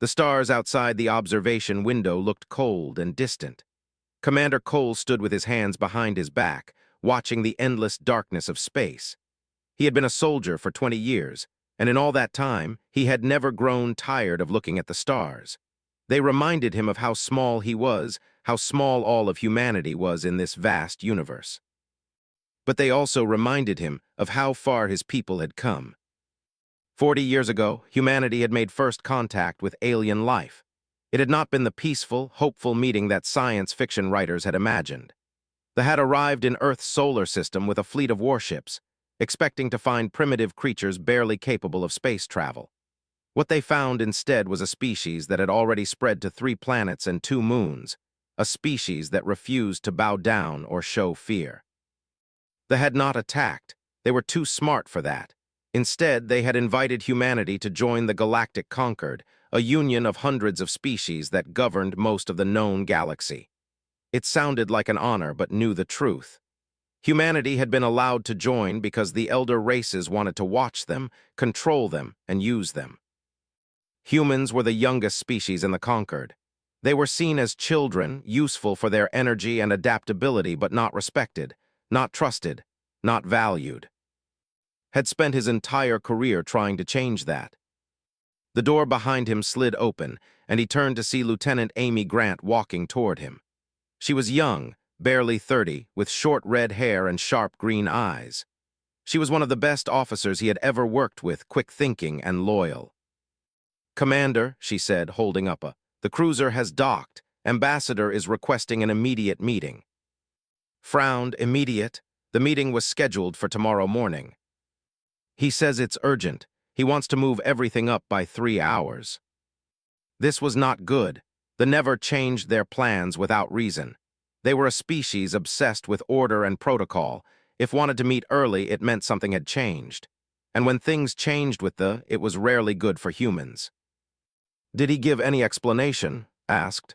The stars outside the observation window looked cold and distant. Commander Cole stood with his hands behind his back, watching the endless darkness of space. He had been a soldier for 20 years, and in all that time, he had never grown tired of looking at the stars. They reminded him of how small he was, how small all of humanity was in this vast universe. But they also reminded him of how far his people had come. 40 years ago, humanity had made first contact with alien life. It had not been the peaceful, hopeful meeting that science fiction writers had imagined. They had arrived in Earth's solar system with a fleet of warships, expecting to find primitive creatures barely capable of space travel. What they found instead was a species that had already spread to 3 planets and 2 moons, a species that refused to bow down or show fear. They had not attacked. They were too smart for that. Instead, they had invited humanity to join the Galactic Concord, a union of hundreds of species that governed most of the known galaxy. It sounded like an honor, but knew the truth. Humanity had been allowed to join because the elder races wanted to watch them, control them, and use them. Humans were the youngest species in the Concord. They were seen as children, useful for their energy and adaptability, but not respected, not trusted, not valued. Had spent his entire career trying to change that. The door behind him slid open, and he turned to see Lieutenant Amy Grant walking toward him. She was young, barely 30, with short red hair and sharp green eyes. She was one of the best officers he had ever worked with, quick-thinking and loyal. "Commander," she said, holding up the cruiser has docked. Ambassador is requesting an immediate meeting. Frowned. Immediate? The meeting was scheduled for tomorrow morning. He says it's urgent. He wants to move everything up by 3 hours. This was not good. The Never changed their plans without reason. They were a species obsessed with order and protocol. If wanted to meet early, it meant something had changed. And when things changed with it was rarely good for humans. Did he give any explanation? Asked.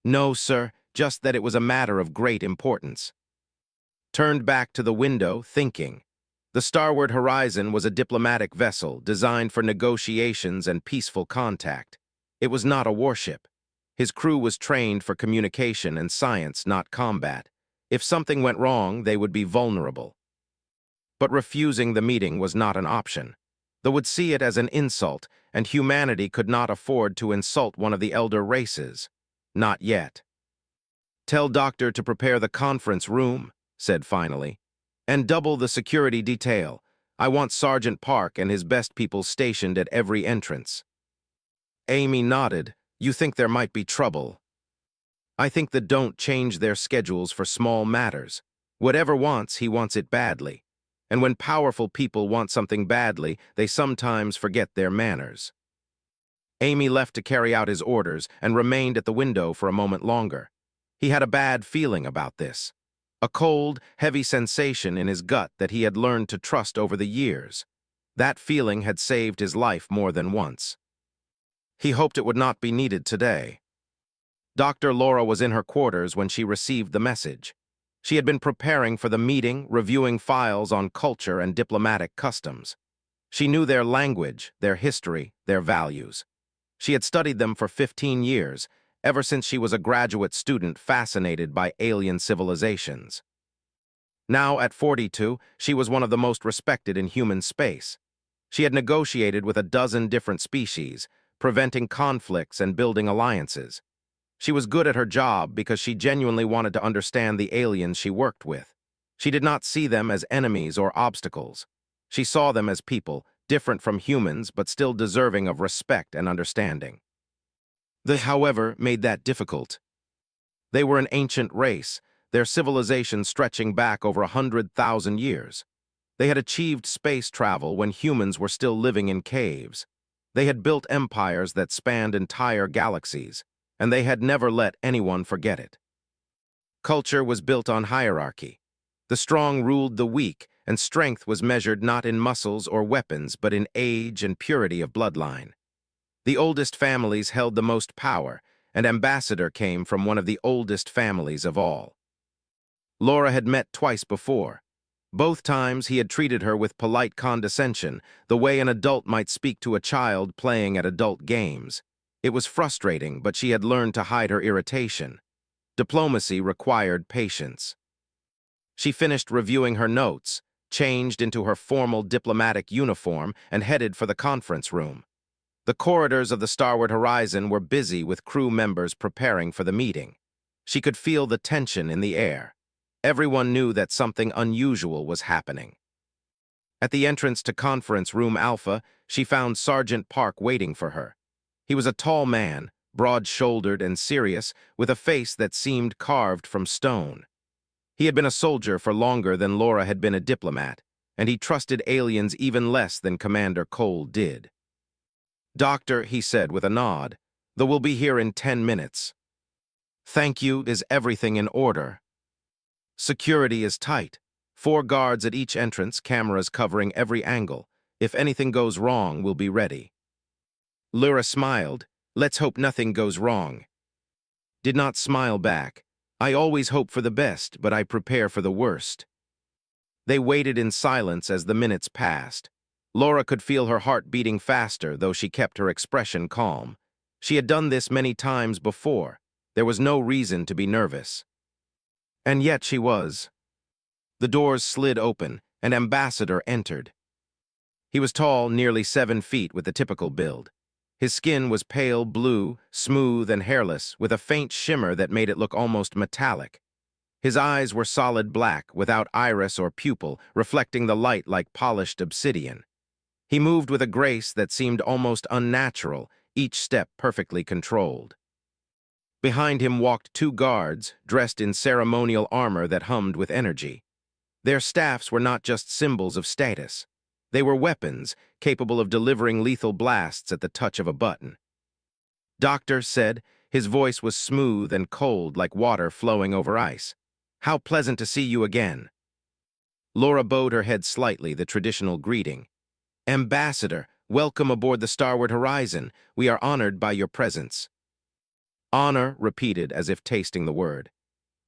No, sir, just that it was a matter of great importance. Turned back to the window, thinking. The starward horizon was a diplomatic vessel designed for negotiations and peaceful contact. It was not a warship. His crew was trained for communication and science, not combat. If something went wrong, they would be vulnerable. But refusing the meeting was not an option. They would see it as an insult, and humanity could not afford to insult one of the elder races. Not yet. Tell Doctor to prepare the conference room, said finally, and double the security detail. I want Sergeant Park and his best people stationed at every entrance. Amy nodded. You think there might be trouble? I think they don't change their schedules for small matters. Whatever wants, he wants it badly. And when powerful people want something badly, they sometimes forget their manners. Amy left to carry out his orders and remained at the window for a moment longer. He had a bad feeling about this. A cold, heavy sensation in his gut that he had learned to trust over the years. That feeling had saved his life more than once. He hoped it would not be needed today. Dr. Laura was in her quarters when she received the message. She had been preparing for the meeting, reviewing files on culture and diplomatic customs. She knew their language, their history, their values. She had studied them for 15 years, ever since she was a graduate student fascinated by alien civilizations. Now, at 42, she was one of the most respected in human space. She had negotiated with a dozen different species, preventing conflicts and building alliances. She was good at her job because she genuinely wanted to understand the aliens she worked with. She did not see them as enemies or obstacles. She saw them as people, different from humans but still deserving of respect and understanding. They, however, made that difficult. They were an ancient race, their civilization stretching back over 100,000 years. They had achieved space travel when humans were still living in caves. They had built empires that spanned entire galaxies, and they had never let anyone forget it. Culture was built on hierarchy. The strong ruled the weak, and strength was measured not in muscles or weapons, but in age and purity of bloodline. The oldest families held the most power, and Ambassador came from one of the oldest families of all. Laura had met twice before. Both times he had treated her with polite condescension, the way an adult might speak to a child playing at adult games. It was frustrating, but she had learned to hide her irritation. Diplomacy required patience. She finished reviewing her notes, changed into her formal diplomatic uniform, and headed for the conference room. The corridors of the starward horizon were busy with crew members preparing for the meeting. She could feel the tension in the air. Everyone knew that something unusual was happening. At the entrance to Conference Room Alpha, she found Sergeant Park waiting for her. He was a tall man, broad-shouldered and serious, with a face that seemed carved from stone. He had been a soldier for longer than Laura had been a diplomat, and he trusted aliens even less than Commander Cole did. "Doctor," he said with a nod, "though we'll be here in 10 minutes. Thank you. Is everything in order?" "Security is tight. 4 guards at each entrance, cameras covering every angle. If anything goes wrong, we'll be ready." Laura smiled. "Let's hope nothing goes wrong." Did not smile back. "I always hope for the best, but I prepare for the worst." They waited in silence as the minutes passed. Laura could feel her heart beating faster, though she kept her expression calm. She had done this many times before. There was no reason to be nervous. And yet she was. The doors slid open, and Ambassador entered. He was tall, nearly 7 feet, with the typical build. His skin was pale blue, smooth and hairless, with a faint shimmer that made it look almost metallic. His eyes were solid black, without iris or pupil, reflecting the light like polished obsidian. He moved with a grace that seemed almost unnatural, each step perfectly controlled. Behind him walked 2 guards, dressed in ceremonial armor that hummed with energy. Their staffs were not just symbols of status. They were weapons, capable of delivering lethal blasts at the touch of a button. "Doctor," said, his voice was smooth and cold like water flowing over ice. "How pleasant to see you again." Laura bowed her head slightly, the traditional greeting. "Ambassador, welcome aboard the Starward Horizon. We are honored by your presence." "Honor," repeated as if tasting the word.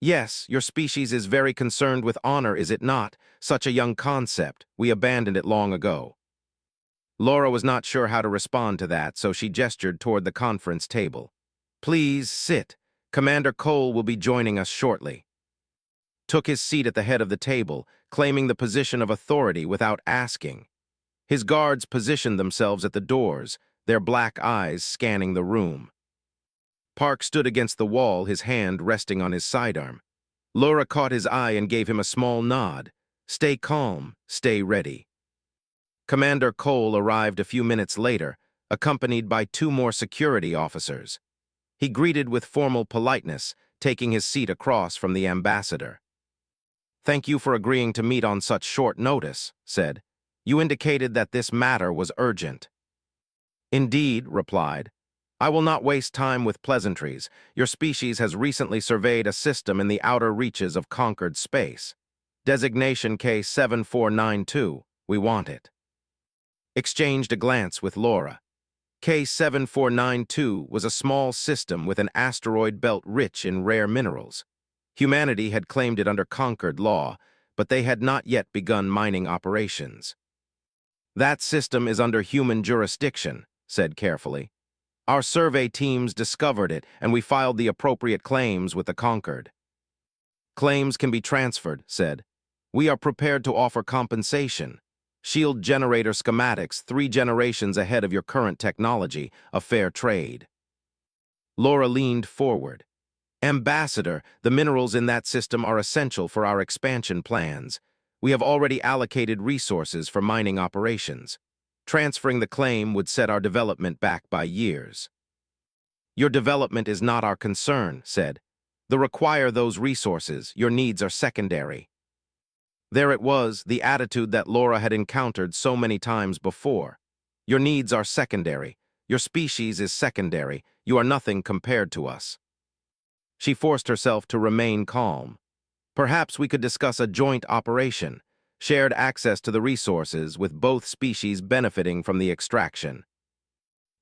"Yes, your species is very concerned with honor, is it not? Such a young concept. We abandoned it long ago." Laura was not sure how to respond to that, so she gestured toward the conference table. "Please sit. Commander Cole will be joining us shortly." Took his seat at the head of the table, claiming the position of authority without asking. His guards positioned themselves at the doors, their black eyes scanning the room. Park stood against the wall, his hand resting on his sidearm. Laura caught his eye and gave him a small nod. "Stay calm, stay ready." Commander Cole arrived a few minutes later, accompanied by 2 more security officers. He greeted with formal politeness, taking his seat across from the ambassador. "Thank you for agreeing to meet on such short notice," said. "You indicated that this matter was urgent." "Indeed," replied. "I will not waste time with pleasantries. Your species has recently surveyed a system in the outer reaches of conquered space. Designation K7492. We want it." Exchanged a glance with Laura. K7492 was a small system with an asteroid belt rich in rare minerals. Humanity had claimed it under conquered law, but they had not yet begun mining operations. "That system is under human jurisdiction," said carefully. "Our survey teams discovered it, and we filed the appropriate claims with the conquered." "Claims can be transferred," said. "We are prepared to offer compensation. Shield generator schematics 3 generations ahead of your current technology, a fair trade." Laura leaned forward. "Ambassador, the minerals in that system are essential for our expansion plans. We have already allocated resources for mining operations. Transferring the claim would set our development back by years." "Your development is not our concern," said. "To require those resources, your needs are secondary." There it was, the attitude that Laura had encountered so many times before. "Your needs are secondary. Your species is secondary. You are nothing compared to us." She forced herself to remain calm. "Perhaps we could discuss a joint operation, shared access to the resources with both species benefiting from the extraction."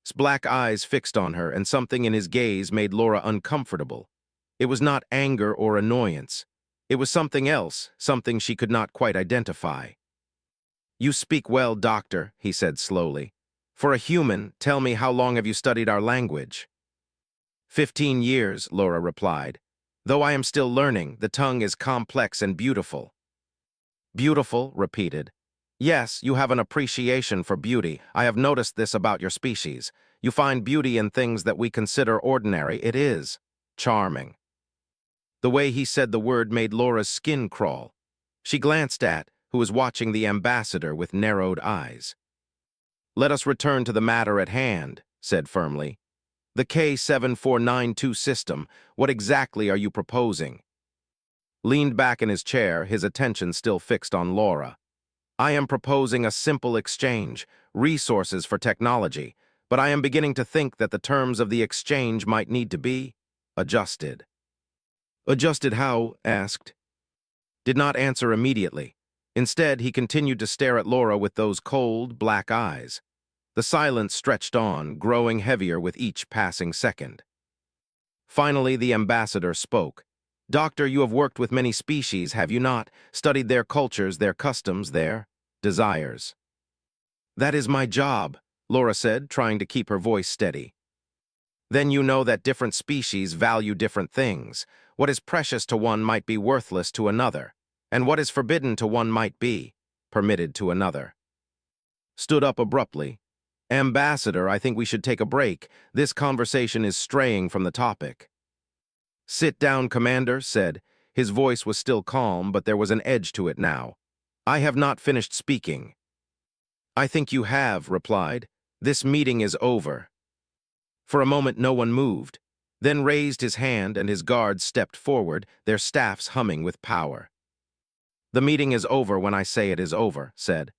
His black eyes fixed on her, and something in his gaze made Laura uncomfortable. It was not anger or annoyance. It was something else, something she could not quite identify. "You speak well, Doctor," he said slowly. For a human, tell me, how long have you studied our language? 15 years, Laura replied. Though I am still learning, the tongue is complex and beautiful. Beautiful, repeated. Yes, you have an appreciation for beauty. I have noticed this about your species. You find beauty in things that we consider ordinary. It is charming. The way he said the word made Laura's skin crawl. She glanced at, who was watching the ambassador with narrowed eyes. Let us return to the matter at hand, said firmly. The K7492 system, what exactly are you proposing? Leaned back in his chair, his attention still fixed on Laura. I am proposing a simple exchange, resources for technology, but I am beginning to think that the terms of the exchange might need to be adjusted. Adjusted how? Asked. Did not answer immediately. Instead, he continued to stare at Laura with those cold, black eyes. The silence stretched on, growing heavier with each passing second. Finally, the ambassador spoke. Doctor, you have worked with many species, have you not? Studied their cultures, their customs, their desires. That is my job, Laura said, trying to keep her voice steady. Then you know that different species value different things. What is precious to one might be worthless to another, and what is forbidden to one might be permitted to another. Stood up abruptly. Ambassador, I think we should take a break. This conversation is straying from the topic. Sit down, Commander, said. His voice was still calm, but there was an edge to it now. I have not finished speaking. I think you have, replied. This meeting is over. For a moment no one moved, then raised his hand and his guards stepped forward, their staffs humming with power. The meeting is over when I say it is over, said.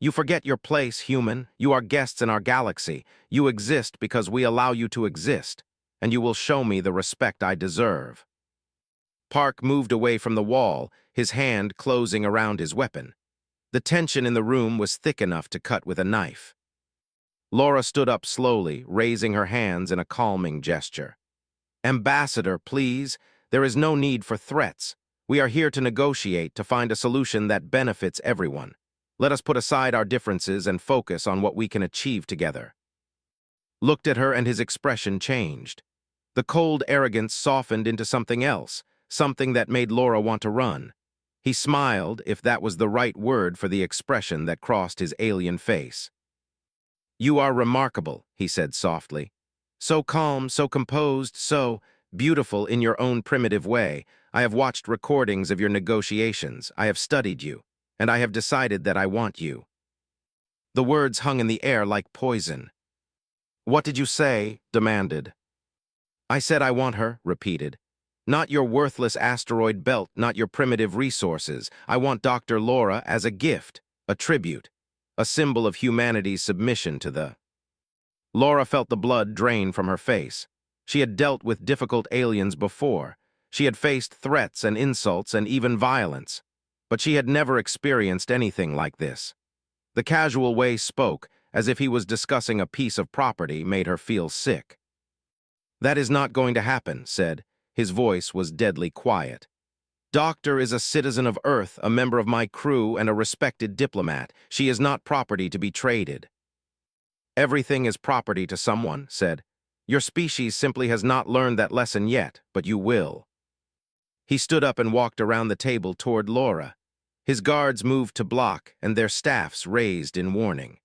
You forget your place, human. You are guests in our galaxy. You exist because we allow you to exist, and you will show me the respect I deserve. Park moved away from the wall, his hand closing around his weapon. The tension in the room was thick enough to cut with a knife. Laura stood up slowly, raising her hands in a calming gesture. Ambassador, please, there is no need for threats. We are here to negotiate, to find a solution that benefits everyone. Let us put aside our differences and focus on what we can achieve together. Looked at her and his expression changed. The cold arrogance softened into something else, something that made Laura want to run. He smiled, if that was the right word for the expression that crossed his alien face. You are remarkable, he said softly. So calm, so composed, so beautiful in your own primitive way. I have watched recordings of your negotiations. I have studied you, and I have decided that I want you. The words hung in the air like poison. What did you say? Demanded. I said I want her, repeated. Not your worthless asteroid belt, not your primitive resources. I want Dr. Laura as a gift, a tribute, a symbol of humanity's submission to the... Laura felt the blood drain from her face. She had dealt with difficult aliens before. She had faced threats and insults and even violence. But she had never experienced anything like this. The casual way he spoke, as if he was discussing a piece of property, made her feel sick. That is not going to happen, said. His voice was deadly quiet. Doctor is a citizen of Earth, a member of my crew, and a respected diplomat. She is not property to be traded. Everything is property to someone, said. Your species simply has not learned that lesson yet, but you will. He stood up and walked around the table toward Laura. His guards moved to block, and their staffs raised in warning.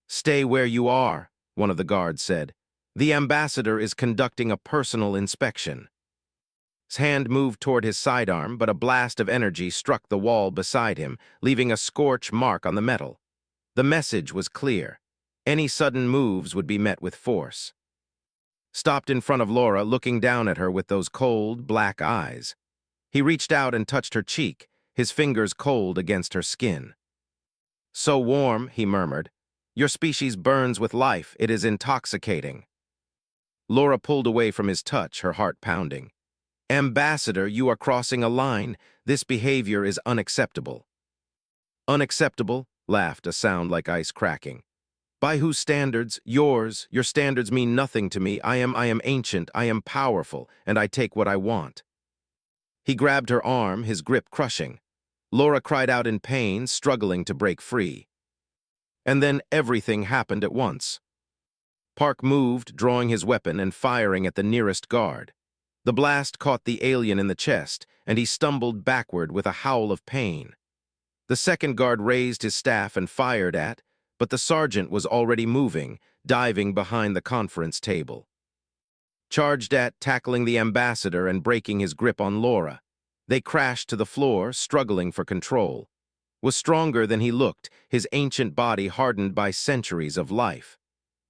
Stay where you are, one of the guards said. The ambassador is conducting a personal inspection. His hand moved toward his sidearm, but a blast of energy struck the wall beside him, leaving a scorch mark on the metal. The message was clear. Any sudden moves would be met with force. Stopped in front of Laura, looking down at her with those cold, black eyes. He reached out and touched her cheek, his fingers cold against her skin. So warm, he murmured. Your species burns with life. It is intoxicating. Laura pulled away from his touch, her heart pounding. Ambassador, you are crossing a line. This behavior is unacceptable. Unacceptable? Laughed, a sound like ice cracking. By whose standards? Yours. Your standards mean nothing to me. I am ancient, I am powerful, and I take what I want. He grabbed her arm, his grip crushing. Laura cried out in pain, struggling to break free. And then everything happened at once. Park moved, drawing his weapon and firing at the nearest guard. The blast caught the alien in the chest, and he stumbled backward with a howl of pain. The second guard raised his staff and fired at, but the sergeant was already moving, diving behind the conference table. Charged at, tackling the ambassador and breaking his grip on Laura. They crashed to the floor, struggling for control. Was stronger than he looked, his ancient body hardened by centuries of life,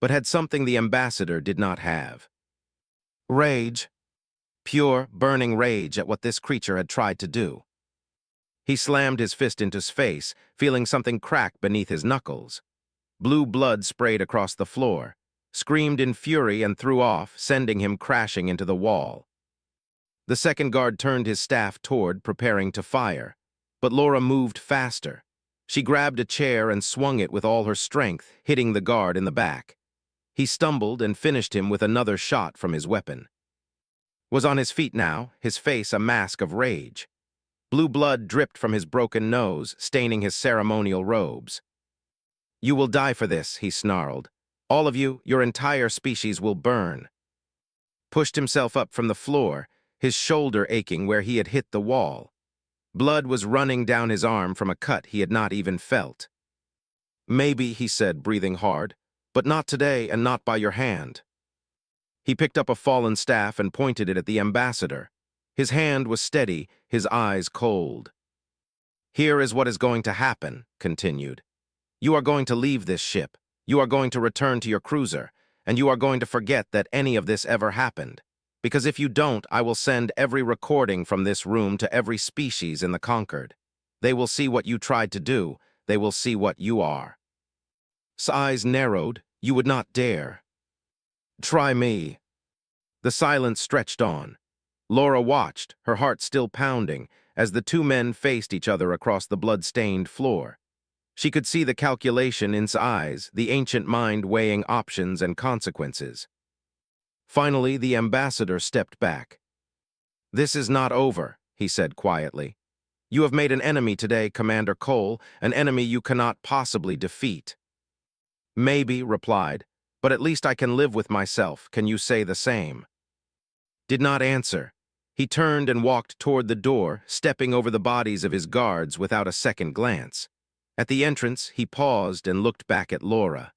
but had something the ambassador did not have. Rage. Pure, burning rage at what this creature had tried to do. He slammed his fist into his face, feeling something crack beneath his knuckles. Blue blood sprayed across the floor, screamed in fury and threw off, sending him crashing into the wall. The second guard turned his staff toward, preparing to fire, but Laura moved faster. She grabbed a chair and swung it with all her strength, hitting the guard in the back. He stumbled and finished him with another shot from his weapon. Was on his feet now, his face a mask of rage. Blue blood dripped from his broken nose, staining his ceremonial robes. "You will die for this," he snarled. "All of you, your entire species will burn." Pushed himself up from the floor, his shoulder aching where he had hit the wall. Blood was running down his arm from a cut he had not even felt. "Maybe," he said, breathing hard, "but not today and not by your hand." He picked up a fallen staff and pointed it at the ambassador. His hand was steady, his eyes cold. "Here is what is going to happen," continued. "You are going to leave this ship. You are going to return to your cruiser, and you are going to forget that any of this ever happened. Because if you don't, I will send every recording from this room to every species in the Conquered. They will see what you tried to do. They will see what you are." His eyes narrowed. "You would not dare." "Try me." The silence stretched on. Laura watched, her heart still pounding, as the two men faced each other across the blood-stained floor. She could see the calculation in his eyes, the ancient mind weighing options and consequences. Finally, the ambassador stepped back. "This is not over," he said quietly. "You have made an enemy today, Commander Cole, an enemy you cannot possibly defeat." "Maybe," replied, "but at least I can live with myself. Can you say the same?" Did not answer. He turned and walked toward the door, stepping over the bodies of his guards without a second glance. At the entrance, he paused and looked back at Laura.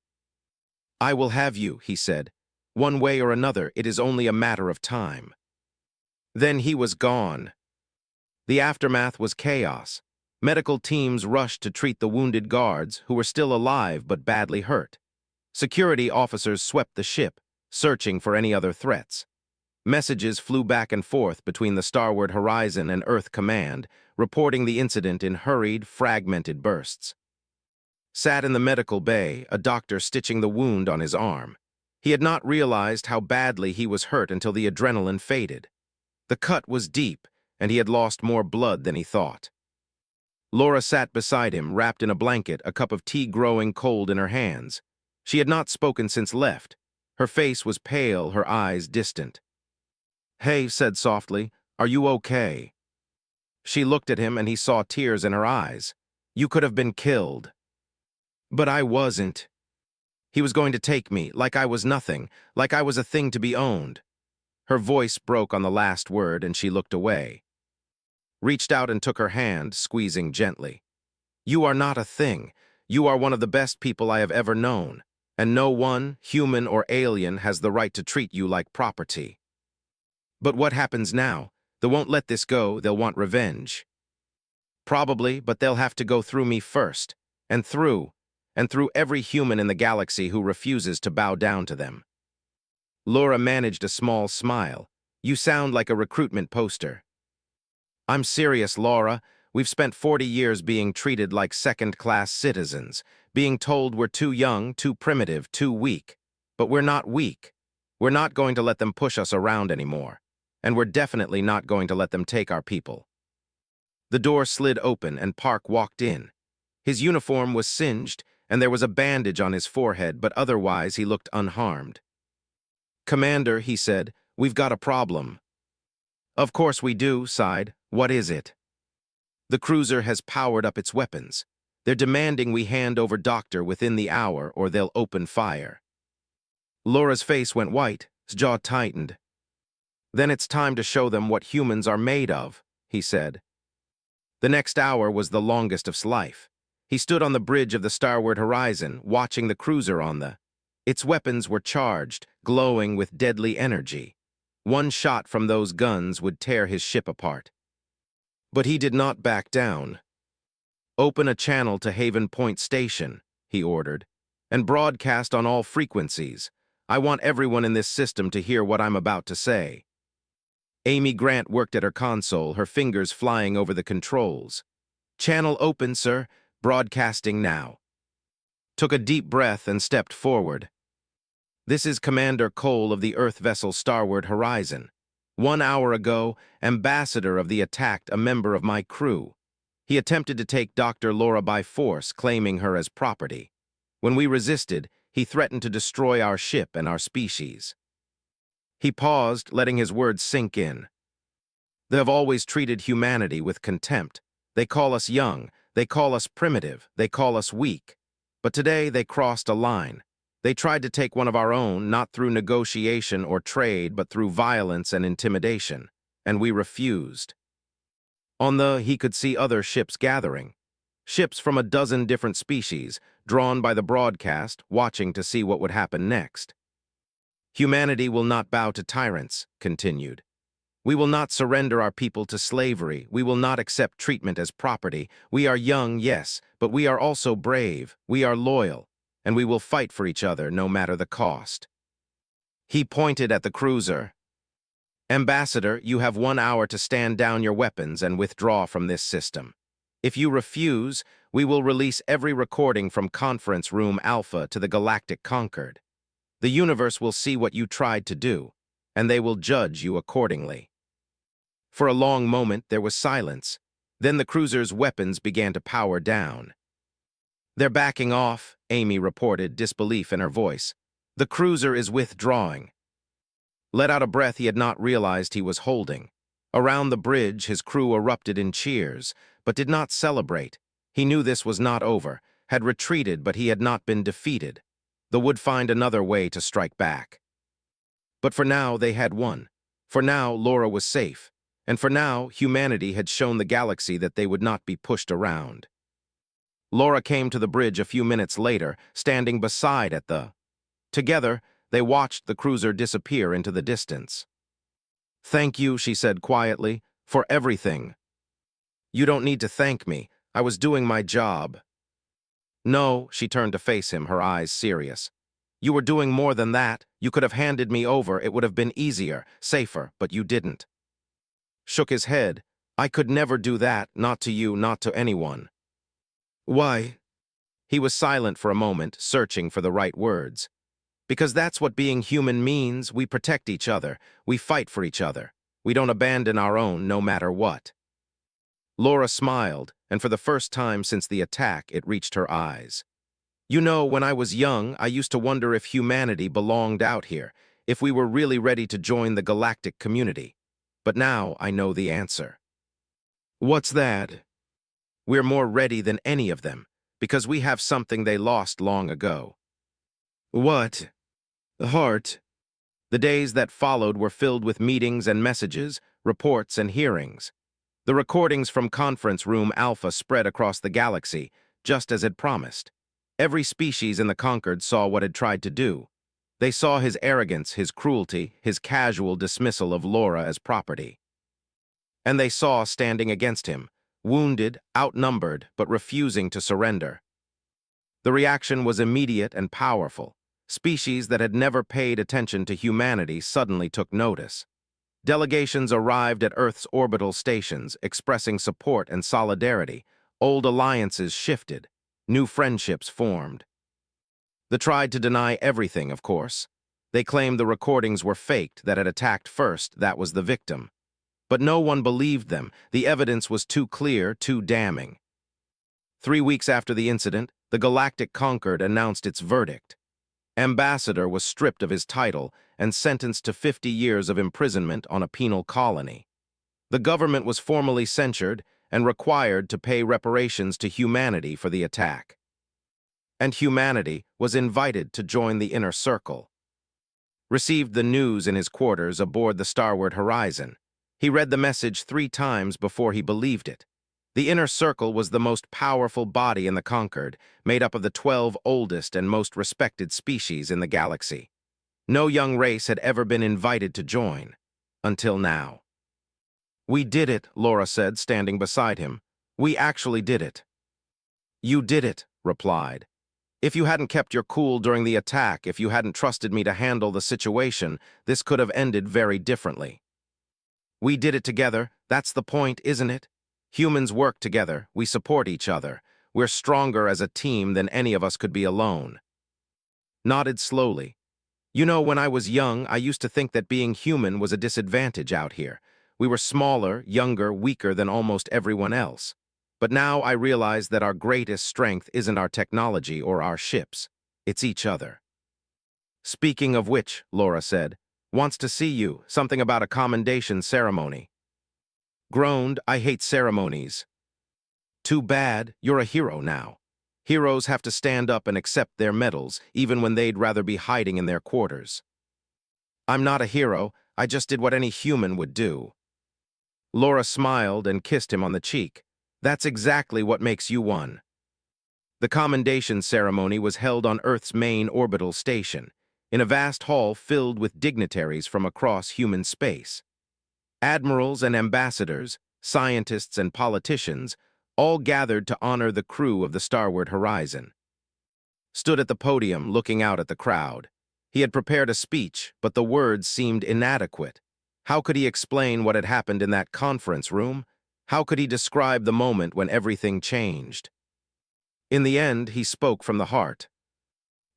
"I will have you," he said. "One way or another, it is only a matter of time." Then he was gone. The aftermath was chaos. Medical teams rushed to treat the wounded guards, who were still alive but badly hurt. Security officers swept the ship, searching for any other threats. Messages flew back and forth between the Starward Horizon and Earth Command, reporting the incident in hurried, fragmented bursts. Sat in the medical bay, a doctor stitching the wound on his arm. He had not realized how badly he was hurt until the adrenaline faded. The cut was deep, and he had lost more blood than he thought. Laura sat beside him, wrapped in a blanket, a cup of tea growing cold in her hands. She had not spoken since left. Her face was pale, her eyes distant. "Hey," said softly, "are you okay?" She looked at him and he saw tears in her eyes. "You could have been killed." "But I wasn't." He was going to take me, like I was nothing, like I was a thing to be owned. Her voice broke on the last word and she looked away. Reached out and took her hand, squeezing gently. "You are not a thing. You are one of the best people I have ever known, and no one, human or alien, has the right to treat you like property." "But what happens now? They won't let this go, they'll want revenge." "Probably, but they'll have to go through me first, and through every human in the galaxy who refuses to bow down to them." Laura managed a small smile. "You sound like a recruitment poster." "I'm serious, Laura. We've spent 40 years being treated like second-class citizens, being told we're too young, too primitive, too weak. But we're not weak. We're not going to let them push us around anymore. And we're definitely not going to let them take our people." The door slid open and Park walked in. His uniform was singed, and there was a bandage on his forehead, but otherwise he looked unharmed. "Commander," he said, "we've got a problem." "Of course we do," sighed. "What is it?" "The cruiser has powered up its weapons. They're demanding we hand over Doctor within the hour or they'll open fire. Laura's face went white, his jaw tightened. Then it's time to show them what humans are made of, he said. The next hour was the longest of his life. He stood on the bridge of the starward horizon, watching the cruiser on the. Its weapons were charged, glowing with deadly energy. One shot from those guns would tear his ship apart. But he did not back down. Open a channel to Haven Point Station, he ordered, and broadcast on all frequencies. I want everyone in this system to hear what I'm about to say. Amy Grant worked at her console, her fingers flying over the controls. Channel open, sir. Broadcasting now. Took a deep breath and stepped forward. This is Commander Cole of the Earth vessel Starward Horizon. 1 hour ago, ambassador of the attacked a member of my crew. He attempted to take Dr. Laura by force, claiming her as property. When we resisted, he threatened to destroy our ship and our species. He paused, letting his words sink in. They have always treated humanity with contempt. They call us young, they call us primitive, they call us weak. But today they crossed a line. They tried to take one of our own, not through negotiation or trade, but through violence and intimidation. And we refused. He could see other ships gathering. Ships from a dozen different species, drawn by the broadcast, watching to see what would happen next. Humanity will not bow to tyrants, continued. We will not surrender our people to slavery. We will not accept treatment as property. We are young, yes, but we are also brave. We are loyal, and we will fight for each other no matter the cost. He pointed at the cruiser. Ambassador, you have 1 hour to stand down your weapons and withdraw from this system. If you refuse, we will release every recording from Conference Room Alpha to the Galactic Concord. The universe will see what you tried to do, and they will judge you accordingly. For a long moment, there was silence. Then the cruiser's weapons began to power down. They're backing off, Amy reported, disbelief in her voice. The cruiser is withdrawing. Let out a breath he had not realized he was holding. Around the bridge, his crew erupted in cheers, but did not celebrate. He knew this was not over, had retreated, but he had not been defeated. They would find another way to strike back. But for now, they had won. For now, Laura was safe. And for now, humanity had shown the galaxy that they would not be pushed around. Laura came to the bridge a few minutes later, standing beside at the. Together, they watched the cruiser disappear into the distance. Thank you, she said quietly, for everything. You don't need to thank me. I was doing my job. No, she turned to face him, her eyes serious. You were doing more than that. You could have handed me over. It would have been easier, safer, but you didn't. Shook his head. I could never do that, not to you, not to anyone. Why? He was silent for a moment, searching for the right words. Because that's what being human means. We protect each other. We fight for each other. We don't abandon our own, no matter what. Laura smiled, and for the first time since the attack, it reached her eyes. You know, when I was young, I used to wonder if humanity belonged out here, if we were really ready to join the galactic community. But now I know the answer. What's that? We're more ready than any of them, because we have something they lost long ago. What? The heart. The days that followed were filled with meetings and messages, reports and hearings. The recordings from Conference Room Alpha spread across the galaxy, just as had promised. Every species in the Concord saw what had tried to do. They saw his arrogance, his cruelty, his casual dismissal of Laura as property. And they saw standing against him, wounded, outnumbered, but refusing to surrender. The reaction was immediate and powerful. Species that had never paid attention to humanity suddenly took notice. Delegations arrived at Earth's orbital stations, expressing support and solidarity. Old alliances shifted. New friendships formed. They tried to deny everything, of course. They claimed the recordings were faked, that had attacked first, that was the victim. But no one believed them. The evidence was too clear, too damning. 3 weeks after the incident, the Galactic Concord announced its verdict. Ambassador was stripped of his title and sentenced to 50 years of imprisonment on a penal colony. The government was formally censured, and required to pay reparations to humanity for the attack. And humanity was invited to join the inner circle. Received the news in his quarters aboard the starward Horizon. He read the message 3 times before he believed it. The inner circle was the most powerful body in the Conquered, made up of the 12 oldest and most respected species in the galaxy. No young race had ever been invited to join, until now. "We did it," Laura said, standing beside him. "We actually did it." "You did it," replied. "If you hadn't kept your cool during the attack, if you hadn't trusted me to handle the situation, this could have ended very differently." "We did it together, that's the point, isn't it? Humans work together, we support each other. We're stronger as a team than any of us could be alone." Nodded slowly. "You know, when I was young, I used to think that being human was a disadvantage out here. We were smaller, younger, weaker than almost everyone else. But now I realize that our greatest strength isn't our technology or our ships. It's each other." "Speaking of which," Laura said, "wants to see you, something about a commendation ceremony." Groaned, "I hate ceremonies." "Too bad, you're a hero now. Heroes have to stand up and accept their medals, even when they'd rather be hiding in their quarters." "I'm not a hero, I just did what any human would do." Laura smiled and kissed him on the cheek. "That's exactly what makes you one." The commendation ceremony was held on Earth's main orbital station, in a vast hall filled with dignitaries from across human space. Admirals and ambassadors, scientists and politicians, all gathered to honor the crew of the starward Horizon. Stood at the podium, looking out at the crowd. He had prepared a speech, but the words seemed inadequate. How could he explain what had happened in that conference room? How could he describe the moment when everything changed? In the end, he spoke from the heart.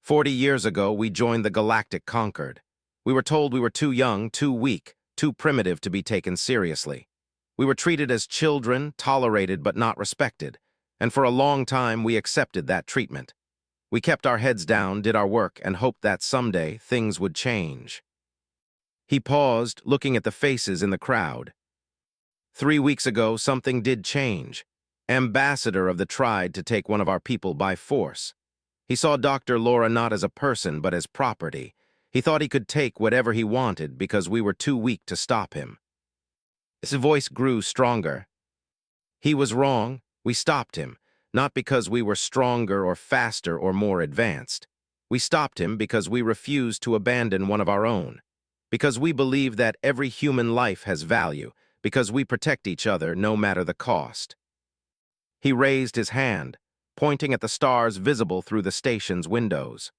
40 years ago, we joined the Galactic Conquered. We were told we were too young, too weak, too primitive to be taken seriously. We were treated as children, tolerated but not respected, and for a long time we accepted that treatment. We kept our heads down, did our work, and hoped that someday things would change. He paused, looking at the faces in the crowd. 3 weeks ago, something did change. Ambassador of the tried to take one of our people by force. He saw Dr. Laura not as a person, but as property. He thought he could take whatever he wanted because we were too weak to stop him. His voice grew stronger. He was wrong. We stopped him, not because we were stronger or faster or more advanced. We stopped him because we refused to abandon one of our own. Because we believe that every human life has value, because we protect each other no matter the cost. He raised his hand, pointing at the stars visible through the station's windows.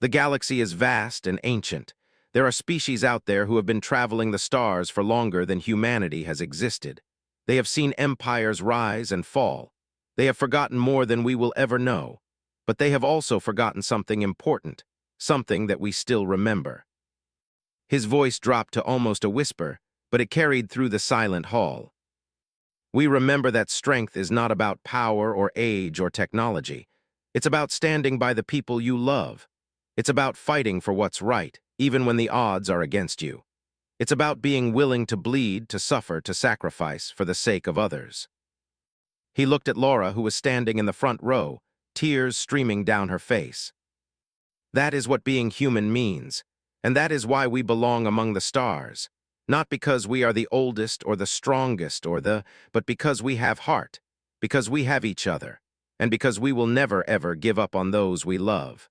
The galaxy is vast and ancient. There are species out there who have been traveling the stars for longer than humanity has existed. They have seen empires rise and fall. They have forgotten more than we will ever know. But they have also forgotten something important, something that we still remember. His voice dropped to almost a whisper, but it carried through the silent hall. We remember that strength is not about power or age or technology. It's about standing by the people you love. It's about fighting for what's right, even when the odds are against you. It's about being willing to bleed, to suffer, to sacrifice for the sake of others. He looked at Laura, who was standing in the front row, tears streaming down her face. That is what being human means, and that is why we belong among the stars. Not because we are the oldest or the strongest but because we have heart, because we have each other, and because we will never ever give up on those we love.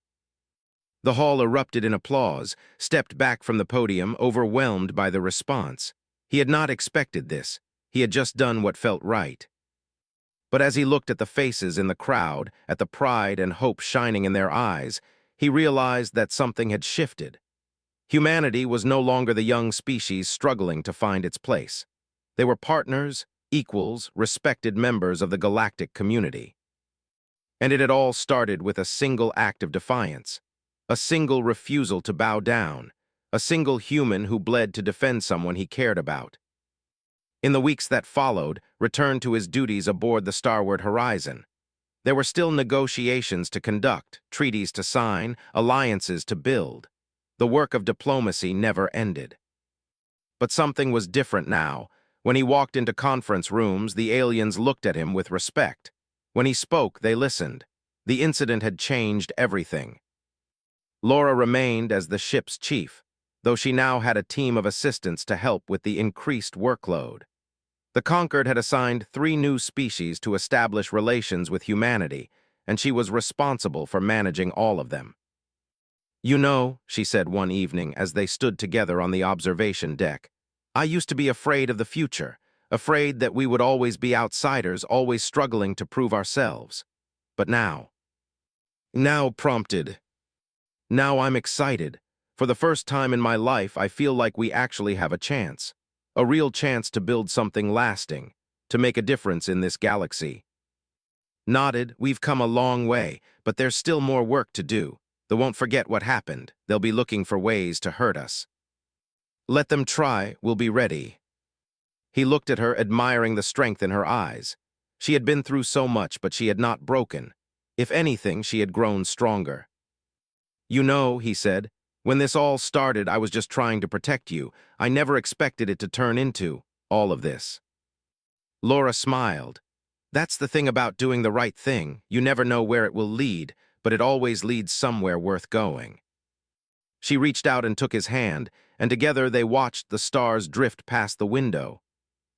The hall erupted in applause, stepped back from the podium, overwhelmed by the response. He had not expected this. He had just done what felt right. But as he looked at the faces in the crowd, at the pride and hope shining in their eyes, he realized that something had shifted. Humanity was no longer the young species struggling to find its place. They were partners, equals, respected members of the galactic community. And it had all started with a single act of defiance. A single refusal to bow down, a single human who bled to defend someone he cared about. In the weeks that followed, returned to his duties aboard the starward Horizon. There were still negotiations to conduct, treaties to sign, alliances to build. The work of diplomacy never ended. But something was different now. When he walked into conference rooms, the aliens looked at him with respect. When he spoke, they listened. The incident had changed everything. Laura remained as the ship's chief, though she now had a team of assistants to help with the increased workload. The Conquered had assigned 3 new species to establish relations with humanity, and she was responsible for managing all of them. "You know," she said one evening as they stood together on the observation deck, "I used to be afraid of the future, afraid that we would always be outsiders, always struggling to prove ourselves. But now prompted. Now I'm excited. For the first time in my life, I feel like we actually have a chance. A real chance to build something lasting, to make a difference in this galaxy." Nodded. "We've come a long way, but there's still more work to do. They won't forget what happened. They'll be looking for ways to hurt us. Let them try. We'll be ready." He looked at her, admiring the strength in her eyes. She had been through so much, but she had not broken. If anything, she had grown stronger. "You know," he said, "when this all started, I was just trying to protect you. I never expected it to turn into all of this." Laura smiled. "That's the thing about doing the right thing. You never know where it will lead, but it always leads somewhere worth going." She reached out and took his hand, and together they watched the stars drift past the window.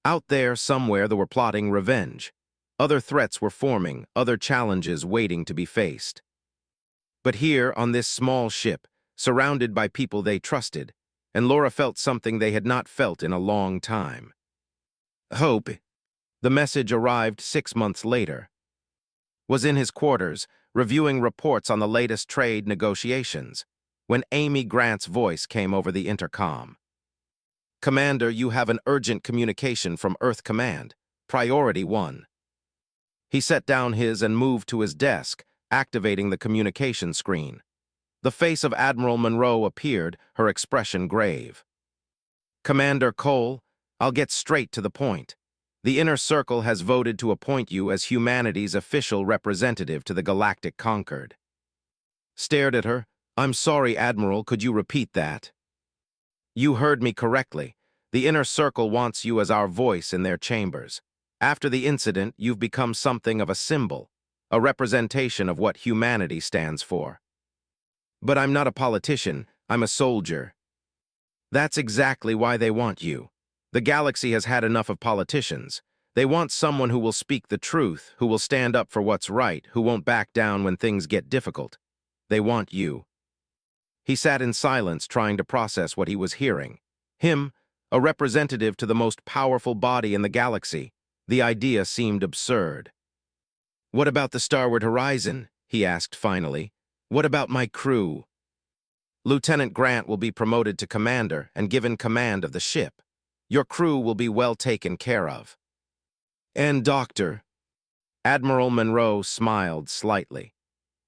Out there, somewhere, they were plotting revenge. Other threats were forming, other challenges waiting to be faced. But here, on this small ship, surrounded by people they trusted, and Laura felt something they had not felt in a long time. Hope. The message arrived 6 months later. Was in his quarters, reviewing reports on the latest trade negotiations, when Amy Grant's voice came over the intercom. "Commander, you have an urgent communication from Earth Command. Priority 1. He set down his and moved to his desk, activating the communication screen. The face of Admiral Monroe appeared, her expression grave. "Commander Cole, I'll get straight to the point. The Inner Circle has voted to appoint you as humanity's official representative to the Galactic Conquered." Stared at her. "I'm sorry, Admiral, could you repeat that?" "You heard me correctly. The Inner Circle wants you as our voice in their chambers. After the incident, you've become something of a symbol, a representation of what humanity stands for." "But I'm not a politician, I'm a soldier." "That's exactly why they want you. The galaxy has had enough of politicians. They want someone who will speak the truth, who will stand up for what's right, who won't back down when things get difficult. They want you." He sat in silence, trying to process what he was hearing. Him, a representative to the most powerful body in the galaxy. The idea seemed absurd. "What about the starward horizon?" he asked finally. "What about my crew?" "Lieutenant Grant will be promoted to commander and given command of the ship. Your crew will be well taken care of." "And Doctor?" Admiral Monroe smiled slightly.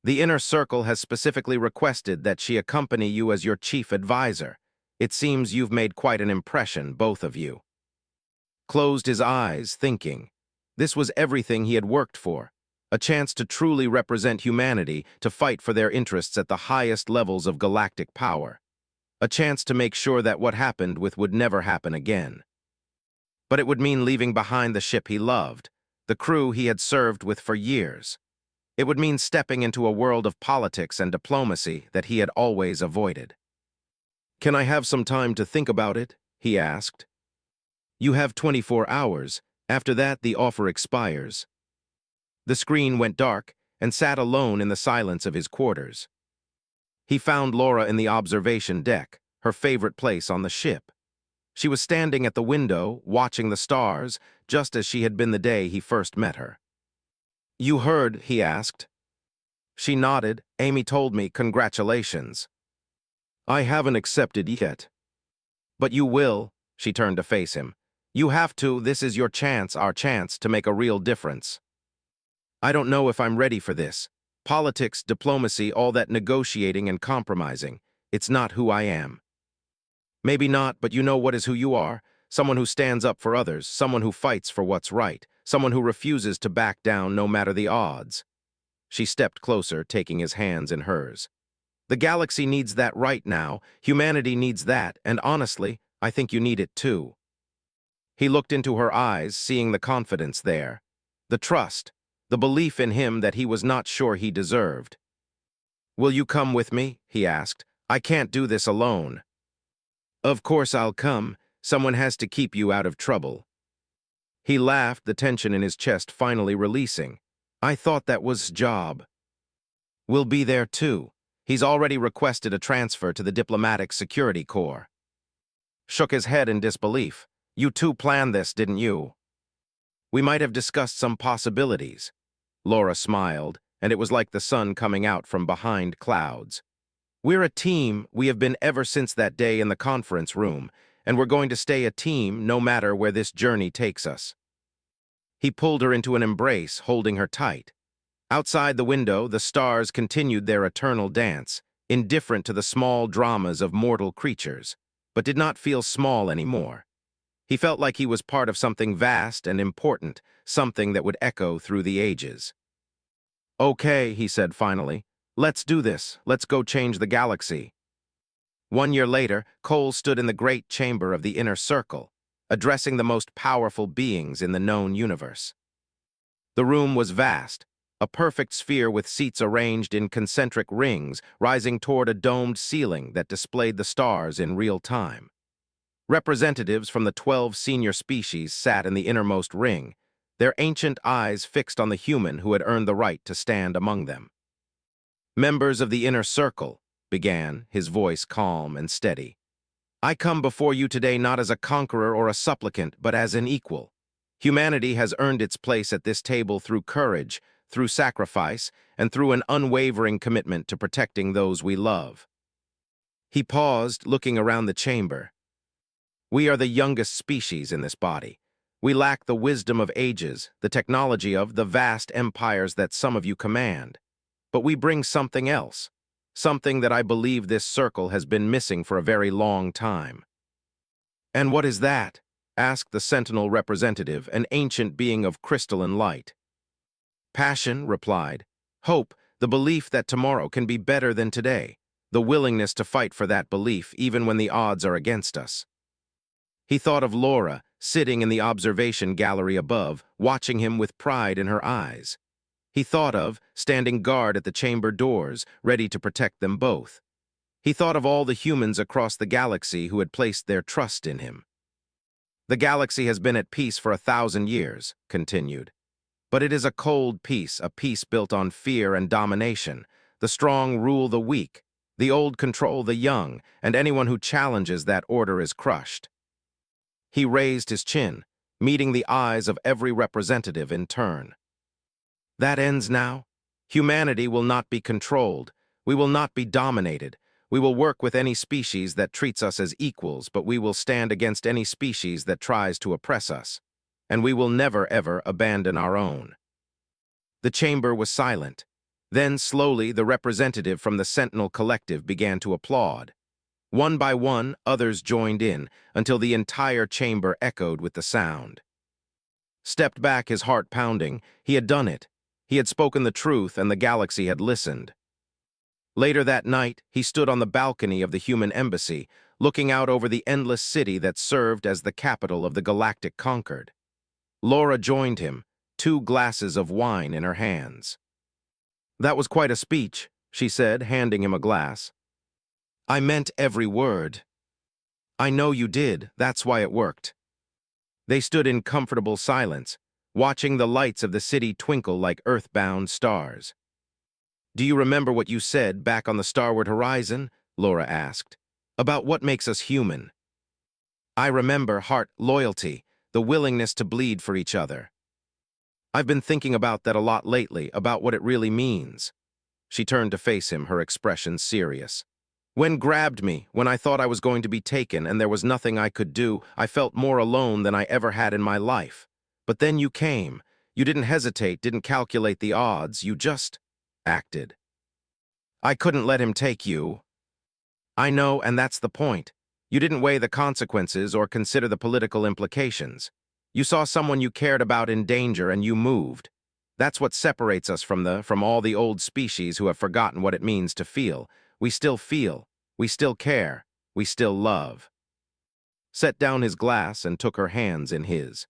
"The Inner Circle has specifically requested that she accompany you as your chief advisor. It seems you've made quite an impression, both of you." Closed his eyes, thinking. This was everything he had worked for. A chance to truly represent humanity, to fight for their interests at the highest levels of galactic power. A chance to make sure that what happened with would never happen again. But it would mean leaving behind the ship he loved, the crew he had served with for years. It would mean stepping into a world of politics and diplomacy that he had always avoided. "Can I have some time to think about it?" he asked. "You have 24 hours. After that, the offer expires." The screen went dark and sat alone in the silence of his quarters. He found Laura in the observation deck, her favorite place on the ship. She was standing at the window, watching the stars, just as she had been the day he first met her. "You heard?" he asked. She nodded. "Amy told me, congratulations." "I haven't accepted yet." "But you will." She turned to face him. "You have to. This is your chance, our chance, to make a real difference." "I don't know if I'm ready for this. Politics, diplomacy, all that negotiating and compromising. It's not who I am." "Maybe not, but you know what is who you are. Someone who stands up for others, someone who fights for what's right, someone who refuses to back down no matter the odds." She stepped closer, taking his hands in hers. "The galaxy needs that right now. Humanity needs that, and honestly, I think you need it too." He looked into her eyes, seeing the confidence there, the trust, the belief in him that he was not sure he deserved. "Will you come with me?" he asked. "I can't do this alone." "Of course I'll come. Someone has to keep you out of trouble." He laughed, the tension in his chest finally releasing. "I thought that was job." "We'll be there too. He's already requested a transfer to the Diplomatic Security Corps." Shook his head in disbelief. "You two planned this, didn't you?" "We might have discussed some possibilities." Laura smiled, and it was like the sun coming out from behind clouds. "We're a team. We have been ever since that day in the conference room, and we're going to stay a team no matter where this journey takes us." He pulled her into an embrace, holding her tight. Outside the window, the stars continued their eternal dance, indifferent to the small dramas of mortal creatures, but did not feel small anymore. He felt like he was part of something vast and important, something that would echo through the ages. "Okay," he said finally. "Let's do this. Let's go change the galaxy." 1 year later, Cole stood in the great chamber of the Inner Circle, addressing the most powerful beings in the known universe. The room was vast, a perfect sphere with seats arranged in concentric rings rising toward a domed ceiling that displayed the stars in real time. Representatives from the 12 senior species sat in the innermost ring, their ancient eyes fixed on the human who had earned the right to stand among them. "Members of the Inner Circle," began, his voice calm and steady. "I come before you today not as a conqueror or a supplicant, but as an equal. Humanity has earned its place at this table through courage, through sacrifice, and through an unwavering commitment to protecting those we love." He paused, looking around the chamber. "We are the youngest species in this body. We lack the wisdom of ages, the technology of the vast empires that some of you command. But we bring something else, something that I believe this circle has been missing for a very long time." "And what is that?" asked the Sentinel representative, an ancient being of crystalline light. "Passion," replied. "Hope, the belief that tomorrow can be better than today, the willingness to fight for that belief even when the odds are against us." He thought of Laura, sitting in the observation gallery above, watching him with pride in her eyes. He thought of, standing guard at the chamber doors, ready to protect them both. He thought of all the humans across the galaxy who had placed their trust in him. "The galaxy has been at peace for 1,000 years, continued. "But it is a cold peace, a peace built on fear and domination. The strong rule the weak, the old control the young, and anyone who challenges that order is crushed." He raised his chin, meeting the eyes of every representative in turn. "That ends now. Humanity will not be controlled. We will not be dominated. We will work with any species that treats us as equals, but we will stand against any species that tries to oppress us. And we will never, ever abandon our own." The chamber was silent. Then, slowly, the representative from the Sentinel Collective began to applaud. One by one, others joined in, until the entire chamber echoed with the sound. Stepped back, his heart pounding. He had done it. He had spoken the truth, and the galaxy had listened. Later that night, he stood on the balcony of the human embassy, looking out over the endless city that served as the capital of the Galactic Conquered. Laura joined him, 2 glasses of wine in her hands. "That was quite a speech," she said, handing him a glass. "I meant every word." "I know you did, that's why it worked." They stood in comfortable silence, watching the lights of the city twinkle like earthbound stars. "Do you remember what you said back on the starward horizon?" Laura asked. "About what makes us human." "I remember heart, loyalty, the willingness to bleed for each other." "I've been thinking about that a lot lately, about what it really means." She turned to face him, her expression serious. "When grabbed me, when I thought I was going to be taken and there was nothing I could do, I felt more alone than I ever had in my life. But then you came. You didn't hesitate, didn't calculate the odds, you just acted. I couldn't let him take you." "I know, and that's the point. You didn't weigh the consequences or consider the political implications. You saw someone you cared about in danger and you moved. That's what separates us from all the old species who have forgotten what it means to feel. We still feel, we still care, we still love." set down his glass, and took her hands in his.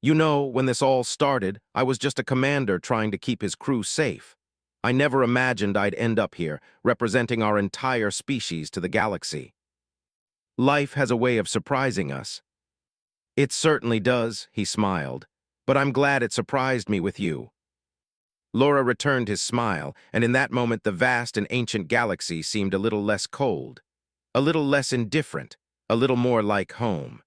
You know, when this all started, I was just a commander trying to keep his crew safe. I never imagined I'd end up here, representing our entire species to the galaxy. Life has a way of surprising us. It certainly does, he smiled, but I'm glad it surprised me with you. Laura returned his smile, and in that moment the vast and ancient galaxy seemed a little less cold, a little less indifferent, a little more like home.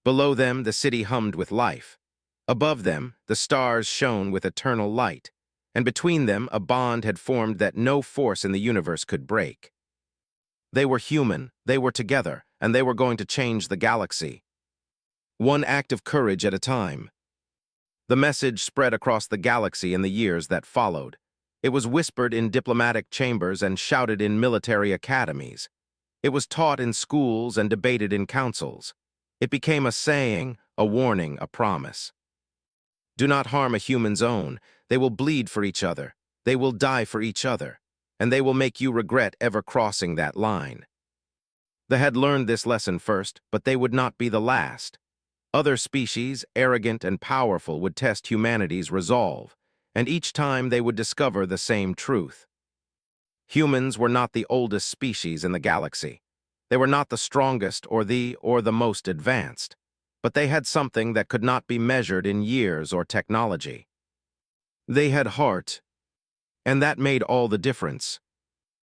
Below them, the city hummed with life. Above them, the stars shone with eternal light, and between them a bond had formed that no force in the universe could break. They were human, they were together, and they were going to change the galaxy. One act of courage at a time. The message spread across the galaxy in the years that followed. It was whispered in diplomatic chambers and shouted in military academies. It was taught in schools and debated in councils. It became a saying, a warning, a promise. Do not harm a human's own. They will bleed for each other. They will die for each other. And they will make you regret ever crossing that line. They had learned this lesson first, but they would not be the last. Other species, arrogant and powerful, would test humanity's resolve, and each time they would discover the same truth. Humans were not the oldest species in the galaxy. They were not the strongest or the most advanced, but they had something that could not be measured in years or technology. They had heart, and that made all the difference.